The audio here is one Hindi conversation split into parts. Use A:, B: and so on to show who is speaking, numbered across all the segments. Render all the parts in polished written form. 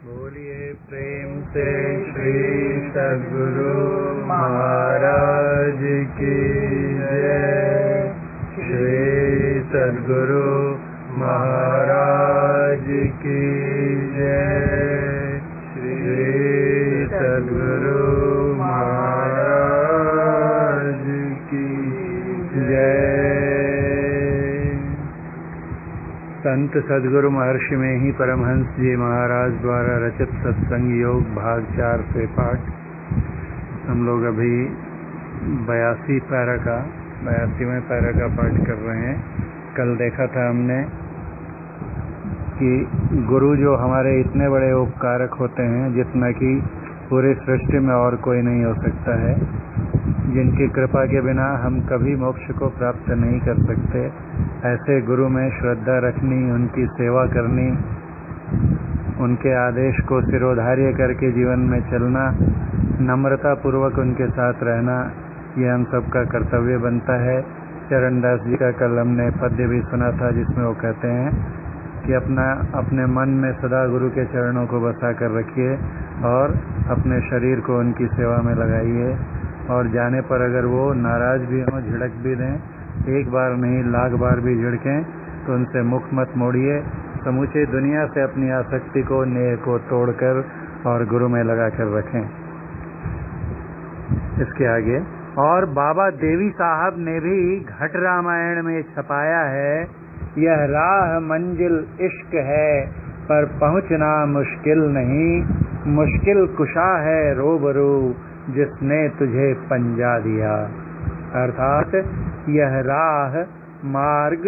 A: बोलिए प्रेम से श्री सद्गुरु महाराज की जय। श्री सद्गुरु महाराज की जय। श्री सद्गुरु महाराज की जय। संत सद्गुरु महर्षि में ही परमहंस जी महाराज द्वारा रचित सत्संग योग भाग 4 से पाठ। हम लोग अभी 82वें पैरा का पाठ कर रहे हैं। कल देखा था हमने कि गुरु जो हमारे इतने बड़े उपकारक होते हैं जितना कि पूरे सृष्टि में और कोई नहीं हो सकता है, जिनकी कृपा के बिना हम कभी मोक्ष को प्राप्त नहीं कर सकते। ऐसे गुरु में श्रद्धा रखनी, उनकी सेवा करनी, उनके आदेश को सिरोधार्य करके जीवन में चलना, नम्रता पूर्वक उनके साथ रहना, ये हम सबका कर्तव्य बनता है। चरणदास जी का कल हमने पद्य भी सुना था जिसमें वो कहते हैं कि अपने मन में सदा गुरु के चरणों को बसा कर रखिए और अपने शरीर को उनकी सेवा में लगाइए। और जाने पर अगर वो नाराज भी हों, झिड़क भी दें, एक बार नहीं लाख बार भी झिड़कें, तो उनसे मुख मत मोड़िए। समूचे दुनिया से अपनी आसक्ति को, नेह को तोड़कर और गुरु में लगा कर रखें। इसके आगे और बाबा देवी साहब ने भी घट रामायण में छपाया है, यह राह मंजिल इश्क है पर पहुंचना मुश्किल नहीं, मुश्किल कुशा है रोबरू जिसने तुझे पंजा दिया। अर्थात यह राह, मार्ग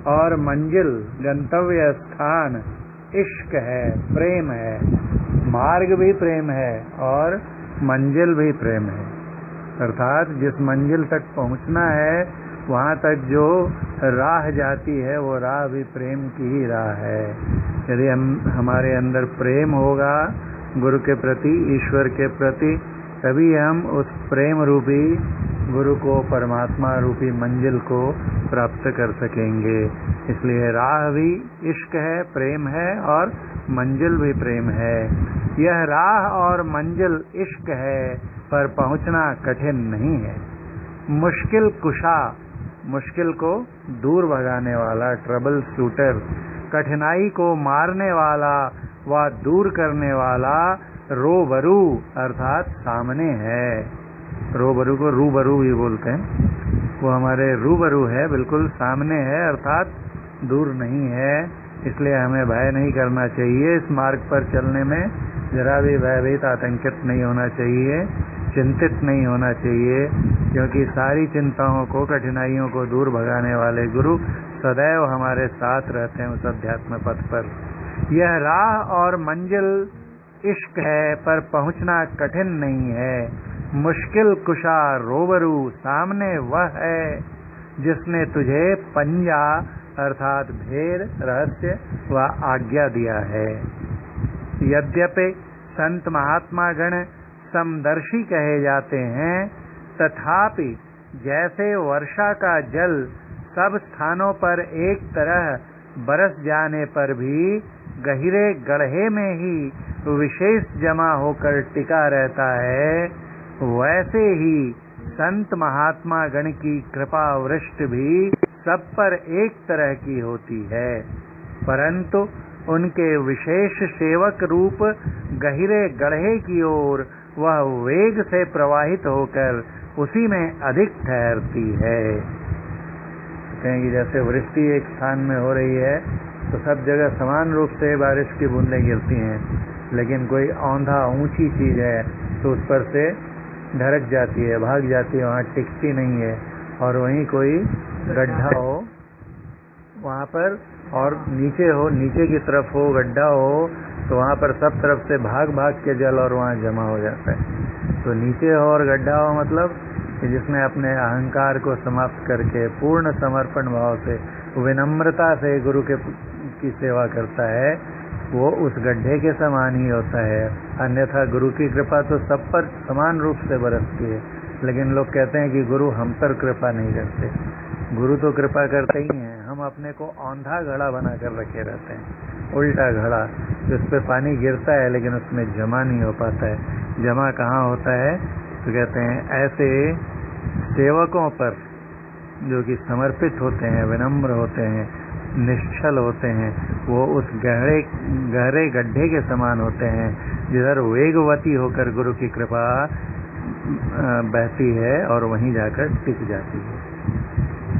A: और मंजिल, गंतव्य स्थान इश्क है, प्रेम है। मार्ग भी प्रेम है और मंजिल भी प्रेम है। अर्थात जिस मंजिल तक पहुंचना है वहां तक जो राह जाती है वो राह भी प्रेम की ही राह है। यदि हमारे अंदर प्रेम होगा गुरु के प्रति, ईश्वर के प्रति, तभी हम उस प्रेम रूपी गुरु को, परमात्मा रूपी मंजिल को प्राप्त कर सकेंगे। इसलिए राह भी इश्क है, प्रेम है और मंजिल भी प्रेम है। यह राह और मंजिल इश्क है पर पहुंचना कठिन नहीं है। मुश्किल कुशा, मुश्किल को दूर भगाने वाला, ट्रबल शूटर, कठिनाई को मारने वाला व दूर करने वाला रोबरू अर्थात सामने है। रोबरू को रूबरू भी बोलते हैं। वो हमारे रूबरू है, बिल्कुल सामने है, अर्थात दूर नहीं है। इसलिए हमें भय नहीं करना चाहिए। इस मार्ग पर चलने में जरा भी भयभीत, आतंकित नहीं होना चाहिए, चिंतित नहीं होना चाहिए, क्योंकि सारी चिंताओं को, कठिनाइयों को दूर भगाने वाले गुरु सदैव हमारे साथ रहते हैं उस अध्यात्म पथ पर। यह राह और मंजिल इश्क है पर पहुंचना कठिन नहीं है, मुश्किल कुशा रोबरू सामने वह है जिसने तुझे पंजा अर्थात भेद, रहस्य व आज्ञा दिया है। यद्यपि संत महात्मा गण समदर्शी कहे जाते हैं, तथापि जैसे वर्षा का जल सब स्थानों पर एक तरह बरस जाने पर भी गहरे गड्ढे में ही विशेष जमा होकर टिका रहता है, वैसे ही संत महात्मा गण की कृपा वृष्टि भी सब पर एक तरह की होती है, परंतु उनके विशेष सेवक रूप गहरे गड्ढे की ओर वह वेग से प्रवाहित होकर उसी में अधिक ठहरती है। कहेंगे जैसे वृष्टि एक स्थान में हो रही है तो सब जगह समान रूप से बारिश की बूंदें गिरती हैं, लेकिन कोई औंधा ऊंची चीज है तो उस पर से ढरक जाती है, भाग जाती है, वहाँ टिकती नहीं है। और वहीं कोई गड्ढा हो वहाँ पर, और नीचे हो, नीचे की तरफ हो गड्ढा हो, तो वहाँ पर सब तरफ से भाग भाग के जल और वहाँ जमा हो जाता है। तो नीचे हो और गड्ढा हो मतलब कि जिसने अपने अहंकार को समाप्त करके पूर्ण समर्पण भाव से, विनम्रता से गुरु की सेवा करता है, वो उस गड्ढे के समान ही होता है। अन्यथा गुरु की कृपा तो सब पर समान रूप से बरसती है, लेकिन लोग कहते हैं कि गुरु हम पर कृपा नहीं करते। गुरु तो कृपा करते ही हैं, हम हम अपने को औंधा घड़ा बना कर रखे रहते हैं, उल्टा घड़ा जिस पे पानी गिरता है लेकिन उसमें जमा नहीं हो पाता है। जमा कहाँ होता है? तो कहते हैं ऐसे सेवकों पर जो कि समर्पित होते हैं, विनम्र होते हैं, निश्चल होते हैं, वो उस गहरे गड्ढे के समान होते हैं जिधर वेगवती होकर गुरु की कृपा बहती है और वहीं जाकर टिक जाती है।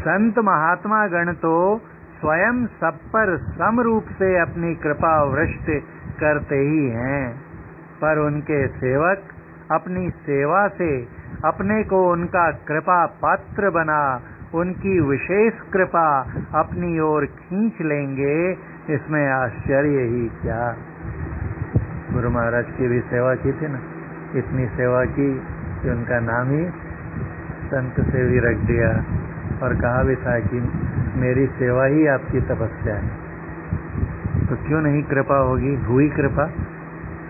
A: संत महात्मा गण तो स्वयं सब पर सम रूप से अपनी कृपा वृष्टि करते ही हैं, पर उनके सेवक अपनी सेवा से अपने को उनका कृपा पात्र बना उनकी विशेष कृपा अपनी ओर खींच लेंगे। इसमें आश्चर्य ही क्या। गुरु महाराज की भी सेवा की थी ना, इतनी सेवा की कि उनका नाम ही संत से भी रख दिया और कहा भी था कि मेरी सेवा ही आपकी तपस्या है। तो क्यों नहीं कृपा होगी? हुई कृपा।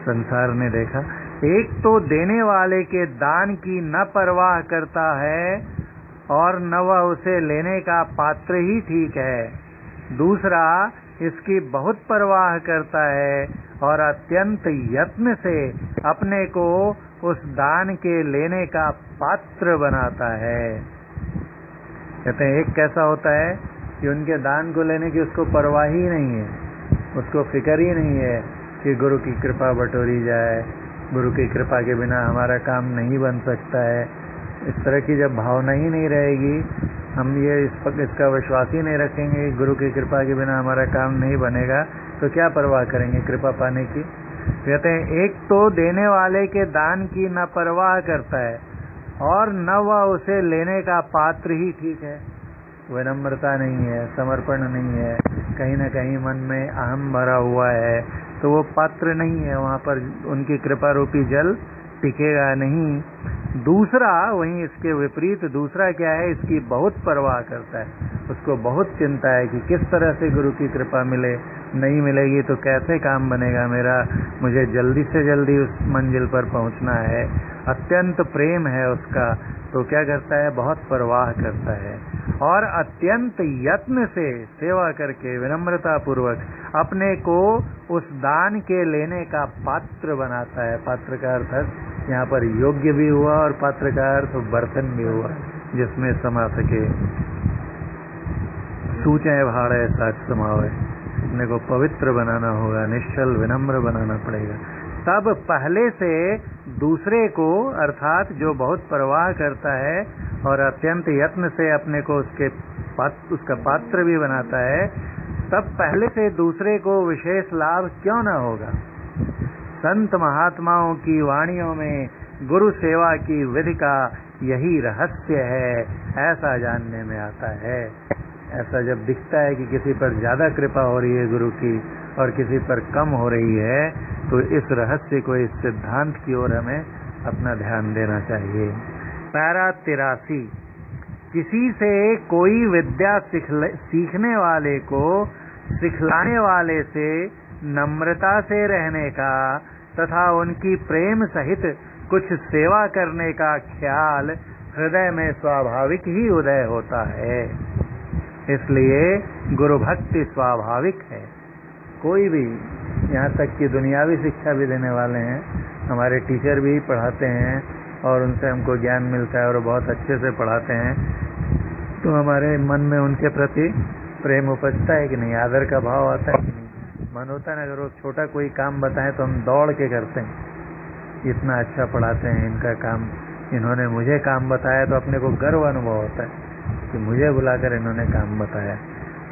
A: संसार ने देखा, एक तो देने वाले के दान की न परवाह करता है और न वह उसे लेने का पात्र ही ठीक है, दूसरा इसकी बहुत परवाह करता है और अत्यंत यत्न से अपने को उस दान के लेने का पात्र बनाता है। कहते हैं एक कैसा होता है कि उनके दान को लेने की उसको परवाह ही नहीं है, उसको फिक्र ही नहीं है कि गुरु की कृपा बटोरी जाए, गुरु की कृपा के बिना हमारा काम नहीं बन सकता है। इस तरह की जब भावना ही नहीं रहेगी, हम ये इसका विश्वास ही नहीं रखेंगे कि गुरु की कृपा के बिना हमारा काम नहीं बनेगा, तो क्या परवाह करेंगे कृपा पाने की। कहते हैं एक तो देने वाले के दान की न परवाह करता है और न वह उसे लेने का पात्र ही ठीक है। विनम्रता नहीं है, समर्पण नहीं है, कहीं न कहीं मन में अहम भरा हुआ है, तो वो पात्र नहीं है, वहाँ पर उनकी कृपा रूपी जल टिकेगा नहीं। दूसरा वहीं इसके विपरीत दूसरा क्या है, इसकी बहुत परवाह करता है, उसको बहुत चिंता है कि किस तरह से गुरु की कृपा मिले, नहीं मिलेगी तो कैसे काम बनेगा मेरा, मुझे जल्दी से जल्दी उस मंजिल पर पहुंचना है। अत्यंत प्रेम है उसका, तो क्या करता है, बहुत परवाह करता है और अत्यंत यत्न से सेवा करके विनम्रता पूर्वक अपने को उस दान के लेने का पात्र बनाता है। पात्र का अर्थ यहाँ पर योग्य भी हुआ और पात्र का अर्थ बर्तन भी हुआ जिसमें समा सके। सूचे भाड़े साथ समावे, अपने को पवित्र बनाना होगा, निश्चल विनम्र बनाना पड़ेगा। तब पहले से दूसरे को अर्थात जो बहुत परवाह करता है और अत्यंत यत्न से अपने को उसका पात्र भी बनाता है, तब पहले से दूसरे को विशेष लाभ क्यों न होगा। संत महात्माओं की वाणियों में गुरु सेवा की विधि का यही रहस्य है, ऐसा जानने में आता है। ऐसा जब दिखता है कि किसी पर ज्यादा कृपा हो रही है गुरु की और किसी पर कम हो रही है, तो इस रहस्य को, इस सिद्धांत की ओर हमें अपना ध्यान देना चाहिए। पैरा 83, किसी से कोई विद्या सीखने वाले को सिखलाने वाले से नम्रता से रहने का तथा उनकी प्रेम सहित कुछ सेवा करने का ख्याल हृदय में स्वाभाविक ही उदय होता है। इसलिए गुरु भक्ति स्वाभाविक है। कोई भी, यहाँ तक कि दुनियावी शिक्षा भी देने वाले हैं, हमारे टीचर भी पढ़ाते हैं और उनसे हमको ज्ञान मिलता है और बहुत अच्छे से पढ़ाते हैं, तो हमारे मन में उनके प्रति प्रेम उपजता है कि नहीं, आदर का भाव आता है कि नहीं। मन होता है ना, अगर वो छोटा कोई काम बताएं तो हम दौड़ के करते हैं, इतना अच्छा पढ़ाते हैं, इनका काम, इन्होंने मुझे काम बताया, तो अपने को गर्व अनुभव होता है कि मुझे बुलाकर इन्होंने काम बताया।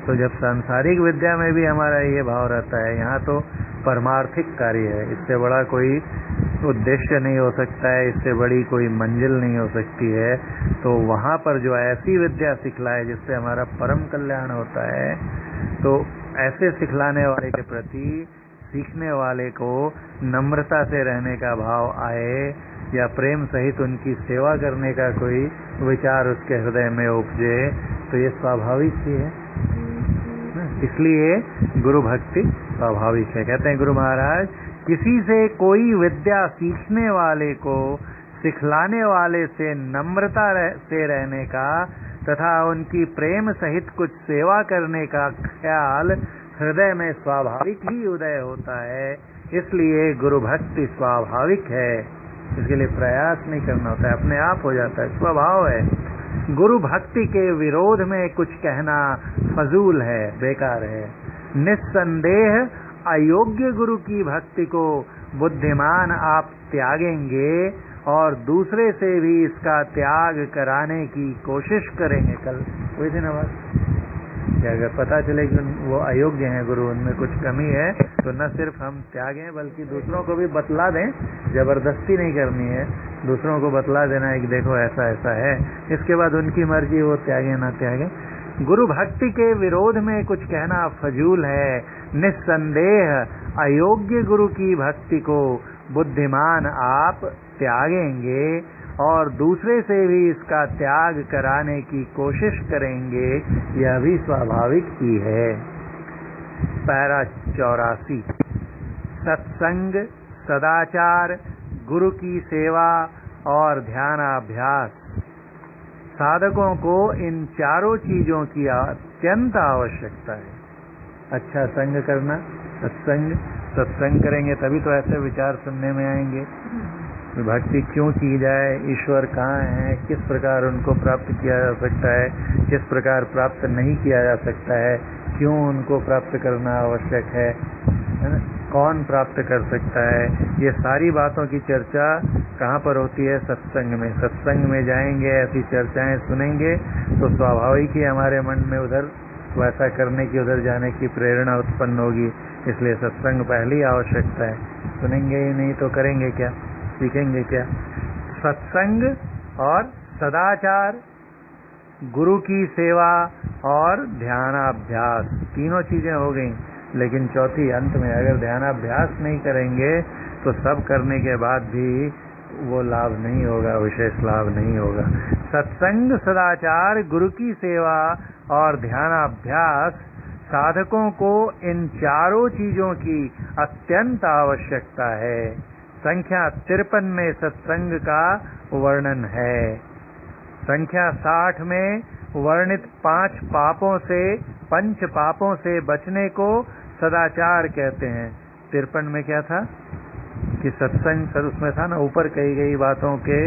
A: तो जब सांसारिक विद्या में भी हमारा ये भाव रहता है, यहाँ तो परमार्थिक कार्य है, इससे बड़ा कोई उद्देश्य नहीं हो सकता है, इससे बड़ी कोई मंजिल नहीं हो सकती है, तो वहाँ पर जो ऐसी विद्या सिखलाए जिससे हमारा परम कल्याण होता है, तो ऐसे सिखलाने वाले के प्रति सीखने वाले को नम्रता से रहने का भाव आए या प्रेम सहित उनकी सेवा करने का कोई विचार उसके हृदय में उपजे, तो ये स्वाभाविक ही है। इसलिए गुरु भक्ति स्वाभाविक है। कहते हैं गुरु महाराज, किसी से कोई विद्या सीखने वाले को सिखलाने वाले से नम्रता से रहने का तथा उनकी प्रेम सहित कुछ सेवा करने का ख्याल हृदय में स्वाभाविक ही उदय होता है। इसलिए गुरु भक्ति स्वाभाविक है, इसके लिए प्रयास नहीं करना होता है, अपने आप हो जाता है, स्वभाव है। गुरु भक्ति के विरोध में कुछ कहना फजूल है, बेकार है। निस्संदेह अयोग्य गुरु की भक्ति को बुद्धिमान आप त्यागेंगे और दूसरे से भी इसका त्याग कराने की कोशिश करेंगे। कल कोई दिन कि अगर पता चले कि वो अयोग्य हैं गुरु, उनमें कुछ कमी है, तो न सिर्फ हम त्यागें बल्कि दूसरों को भी बतला दें। जबरदस्ती नहीं करनी है, दूसरों को बतला देना है कि देखो ऐसा ऐसा है, इसके बाद उनकी मर्जी, वो त्यागें ना त्यागें। गुरु भक्ति के विरोध में कुछ कहना फजूल है। निस्संदेह अयोग्य गुरु की भक्ति को बुद्धिमान आप त्यागेंगे और दूसरे से भी इसका त्याग कराने की कोशिश करेंगे, यह भी स्वाभाविक ही है। पैरा 84। सत्संग, सदाचार, गुरु की सेवा और ध्यानाभ्यास। साधकों को इन चारों चीजों की अत्यंत आवश्यकता है। अच्छा संग करना, सत्संग करेंगे तभी तो ऐसे विचार सुनने में आएंगे। भक्ति क्यों की जाए, ईश्वर कहाँ है, किस प्रकार उनको प्राप्त किया जा सकता है, किस प्रकार प्राप्त नहीं किया जा सकता है, क्यों उनको प्राप्त करना आवश्यक है ना? कौन प्राप्त कर सकता है, ये सारी बातों की चर्चा कहाँ पर होती है? सत्संग में। सत्संग में जाएंगे, ऐसी चर्चाएं सुनेंगे तो स्वाभाविक ही हमारे मन में उधर वैसा करने की, उधर जाने की प्रेरणा उत्पन्न होगी। इसलिए सत्संग पहली आवश्यकता है। सुनेंगे ही नहीं तो करेंगे क्या, सीखेंगे क्या? सत्संग और सदाचार, गुरु की सेवा और ध्यानाभ्यास, तीनों चीजें हो गई। लेकिन चौथी अंत में, अगर ध्यानाभ्यास नहीं करेंगे तो सब करने के बाद भी वो लाभ नहीं होगा, विशेष लाभ नहीं होगा। सत्संग, सदाचार, गुरु की सेवा और ध्यानाभ्यास, साधकों को इन चारों चीजों की अत्यंत आवश्यकता है। संख्या 53 में सत्संग का वर्णन है। संख्या 60 में वर्णित 5 पापों से, पंच पापों से बचने को सदाचार कहते हैं। 53 में क्या था कि सत्संग, उसमें था ना, ऊपर कही गई बातों के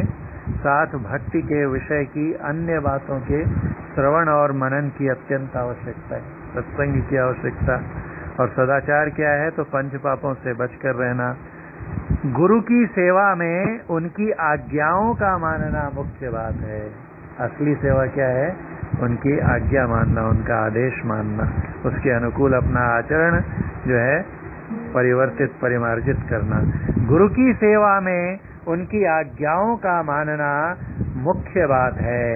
A: साथ भक्ति के विषय की अन्य बातों के श्रवण और मनन की अत्यंत आवश्यकता है, सत्संग की आवश्यकता। और सदाचार क्या है? तो पंच पापों से बचकर रहना। गुरु की सेवा में उनकी आज्ञाओं का मानना मुख्य बात है। असली सेवा क्या है? उनकी आज्ञा मानना, उनका आदेश मानना, उसके अनुकूल अपना आचरण जो है परिवर्तित, परिमार्जित करना। गुरु की सेवा में उनकी आज्ञाओं का मानना मुख्य बात है।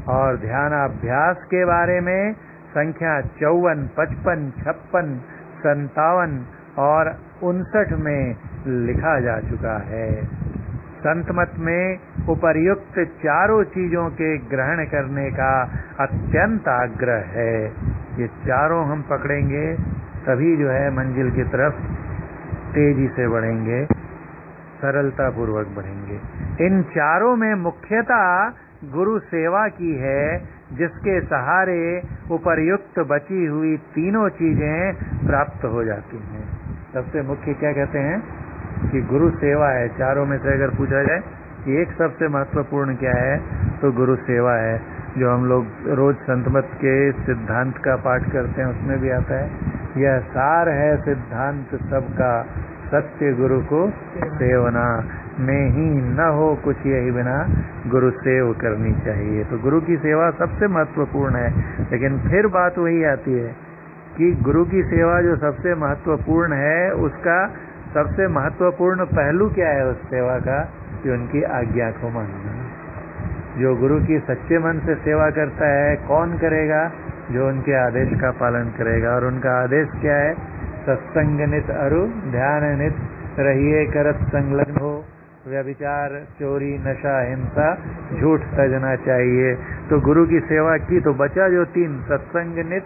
A: और ध्यानाभ्यास के बारे में संख्या 54, 55, 56, 57 और 59 में लिखा जा चुका है। संत मत में उपर्युक्त चारों चीजों के ग्रहण करने का अत्यंत आग्रह है। ये चारों हम पकड़ेंगे तभी जो है मंजिल की तरफ तेजी से बढ़ेंगे, सरलता पूर्वक बढ़ेंगे। इन चारों में मुख्यतः गुरु सेवा की है, जिसके सहारे उपर्युक्त बची हुई तीनों चीजें प्राप्त हो जाती हैं। सबसे मुख्य क्या कहते हैं कि गुरु सेवा है। चारों में से अगर पूछा जाए कि एक सबसे महत्वपूर्ण क्या है, तो गुरु सेवा है, जो हम लोग रोज संतमत के सिद्धांत का पाठ करते हैं, उसमें भी आता है। यह सार है सिद्धांत सबका, सत्य गुरु को सेवना, में ही न हो कुछ यही बिना गुरु सेव करनी चाहिए। तो गुरु की सेवा सबसे महत्वपूर्ण है। लेकिन फिर बात वही आती है कि गुरु की सेवा जो सबसे महत्वपूर्ण है, उसका सबसे महत्वपूर्ण पहलू क्या है उस सेवा का? कि उनकी आज्ञा को मानना। जो गुरु की सच्चे मन से सेवा करता है, कौन करेगा? जो उनके आदेश का पालन करेगा। और उनका आदेश क्या है? सत्संग नित अरु ध्यान नित रहिए करत संलग्न हो, व्यभिचार, चोरी, नशा, हिंसा, झूठ तजना चाहिए। तो गुरु की सेवा की तो बचा जो 3, सत्संग नित,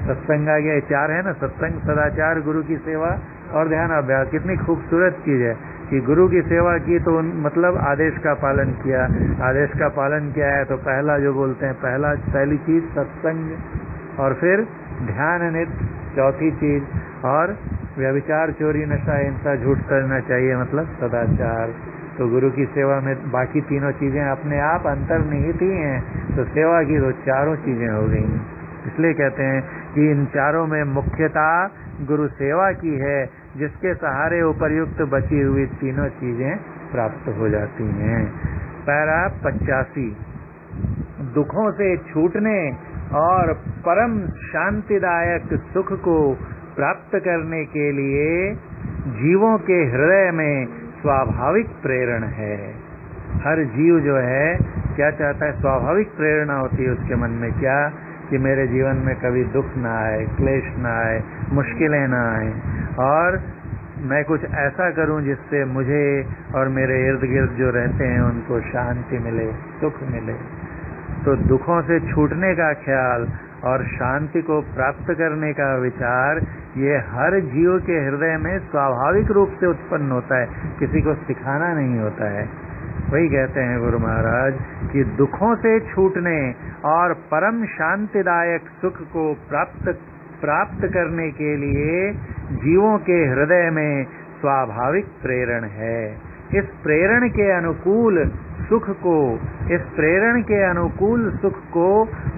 A: सत्संग आ गया, 4 है ना, सत्संग, सदाचार, गुरु की सेवा और ध्यान अभ्यास। कितनी खूबसूरत चीज है। कि गुरु की सेवा की तो मतलब आदेश का पालन किया। आदेश का पालन किया है तो पहला जो बोलते हैं, पहली चीज सत्संग, और फिर ध्यान नित्य, चौथी चीज, और व्यभिचार, चोरी, नशा, हिंसा, झूठ करना चाहिए, मतलब सदाचार। तो गुरु की सेवा में बाकी तीनों चीजें अपने आप अंतर्निहित ही हैं, तो सेवा की तो चारों चीजें हो गई। इसलिए कहते हैं कि इन चारों में मुख्यता गुरु सेवा की है, जिसके सहारे उपर्युक्त बची हुई तीनों चीजें प्राप्त हो जाती हैं। पैरा 85, दुखों से छूटने और परम शांतिदायक सुख को प्राप्त करने के लिए जीवों के हृदय में स्वाभाविक प्रेरणा है। हर जीव जो है क्या चाहता है? स्वाभाविक प्रेरणा होती है उसके मन में, क्या कि मेरे जीवन में कभी दुख ना आए, क्लेश ना आए, मुश्किलें ना आए, और मैं कुछ ऐसा करूं जिससे मुझे और मेरे इर्द गिर्द जो रहते हैं उनको शांति मिले, सुख मिले। तो दुखों से छूटने का ख्याल और शांति को प्राप्त करने का विचार, ये हर जीव के हृदय में स्वाभाविक रूप से उत्पन्न होता है, किसी को सिखाना नहीं होता है। वही कहते हैं गुरु महाराज कि दुखों से छूटने और परम शांतिदायक सुख को प्राप्त करने के लिए जीवों के हृदय में स्वाभाविक प्रेरण है। इस प्रेरण के अनुकूल सुख को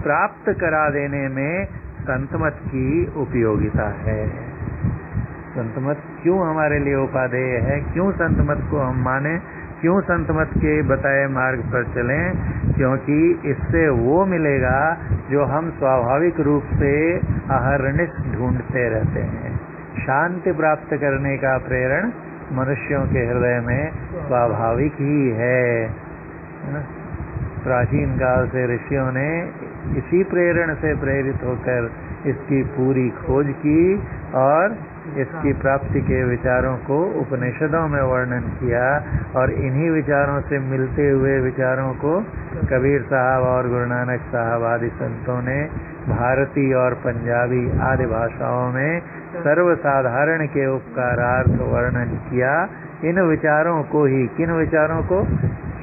A: प्राप्त करा देने में संतमत की उपयोगिता है। संतमत क्यों हमारे लिए उपादेय है? क्यों संतमत को हम माने? क्यों संतमत के बताए मार्ग पर चलें? क्योंकि इससे वो मिलेगा जो हम स्वाभाविक रूप से अहर्निश ढूंढते रहते हैं। शांति प्राप्त करने का प्रेरण मनुष्यों के हृदय में स्वाभाविक ही है ना? प्राचीन काल से ऋषियों ने इसी प्रेरण से प्रेरित होकर इसकी पूरी खोज की और इसकी प्राप्ति के विचारों को उपनिषदों में वर्णन किया, और इन्हीं विचारों से मिलते हुए विचारों को कबीर साहब और गुरु नानक साहब आदि संतों ने भारतीय और पंजाबी आदि भाषाओं में सर्वसाधारण के उपकारार्थ वर्णन किया। इन विचारों को ही, किन विचारों को?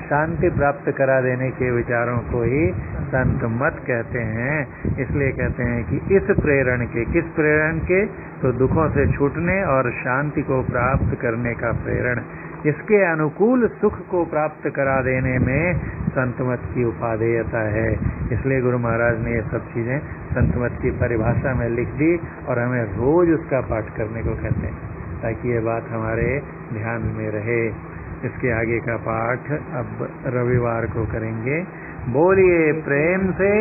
A: शांति प्राप्त करा देने के विचारों को ही संत मत कहते हैं। इसलिए कहते हैं कि इस प्रेरण के, किस प्रेरण के? तो दुखों से छूटने और शांति को प्राप्त करने का प्रेरण, इसके अनुकूल सुख को प्राप्त करा देने में संतमत की उपादेयता है। इसलिए गुरु महाराज ने ये सब चीजें संतमत की परिभाषा में लिख दी और हमें रोज उसका पाठ करने को कहते हैं, ताकि ये बात हमारे ध्यान में रहे। इसके आगे का पाठ अब रविवार को करेंगे। बोलिए प्रेम से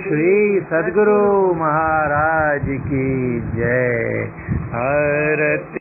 A: श्री सद्गुरु महाराज की जय। आरती।